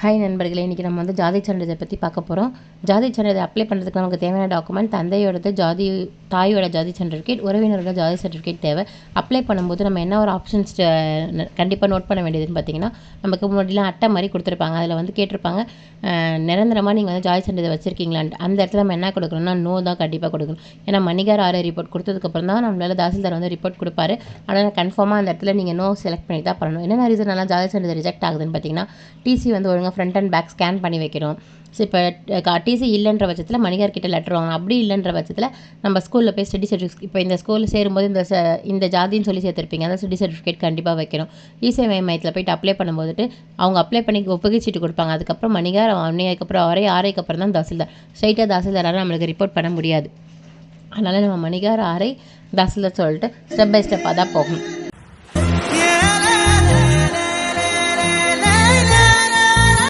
Hi நண்பர்களே, இன்றைக்கி நம்ம வந்து ஜாதி சான்றிதழை பற்றி பார்க்க போகிறோம். ஜாதி சான்றிதழ் அப்ளை பண்ணுறதுக்கு நமக்கு தேவையான டாக்குமெண்ட் தந்தையோடது தாயோட ஜாதி சர்டிஃபிகேட், உறவினரோட ஜாதி சர்டிஃபிகேட் தேவை. அப்ளை பண்ணும்போது நம்ம என்ன ஒரு ஆப்ஷன்ஸ் கண்டிப்பாக நோட் பண்ண வேண்டியதுன்னு பார்த்தீங்கன்னா, நமக்கு முன்னாடிலாம் அட்டை மாதிரி கொடுத்துருப்பாங்க. அதில் வந்து கேட்டிருப்பாங்க, நிரந்தரமாக நீங்கள் வந்து ஜாதி சான்றிதழ் வச்சுருக்கீங்களான்ட்டு. அந்த இடத்துல நம்ம என்ன கொடுக்கணும்னா நோ தான் கண்டிப்பாக கொடுக்கணும். ஏன்னா மணிகார் ஆர்ஐ ரிப்போர்ட் கொடுத்ததுக்கப்புறம் தான் நம்மளால் தாசில்தார் வந்து ரிப்போர்ட் கொடுப்பாரு. ஆனால் கன்ஃபார்மாக அந்த இடத்துல நீங்கள் நோ செலக்ட் பண்ணி தான் பண்ணணும். என்னென்ன ரீசனால ஜாதி சான்றிதழ் ரிஜெக்ட் ஆகுதுன்னு பார்த்தீங்கன்னா, டிசி வந்து ஒழுங்காக ஃப்ரண்ட் அண்ட் பேக் ஸ்கேன் பண்ணி வைக்கணும். ஸோ இப்போ டிசி இல்லைன்ற பட்சத்தில் மணிகார் கிட்ட லெட்டர் வாங்கணும். அப்படி இல்லைன்ற பட்சத்தில் நம்ம ஸ்கூலில் போய் ஸ்டடி சர்டிஃபிகேட், இப்போ இந்த ஸ்கூலில் சேரும்போது இந்த ஜாதின்னு சொல்லி சேர்த்துருப்பீங்க, அந்த ஸ்டடி சர்டிஃபிகேட் கண்டிப்பாக வைக்கணும். இசேவை மையத்தில் போய்ட்டு அப்ளை பண்ணும்போது அவங்க அப்ளை பண்ணி ஒப்புகை சீட்டு கொடுப்பாங்க. அதுக்கப்புறம் மணிகார் அதுக்கப்புறம் ஆர்ஐக்கு அப்புறம் தான் தாசில்தார். ஸ்ட்ரைட்டாக தாசில்தாரால் நம்மளுக்கு ரிப்போர்ட் பண்ண முடியாது. அதனால் நம்ம மணிகார் ஆர்ஐ தாசில்தார் சொல்லிட்டு ஸ்டெப் பை ஸ்டெப்பாக தான் போகணும்.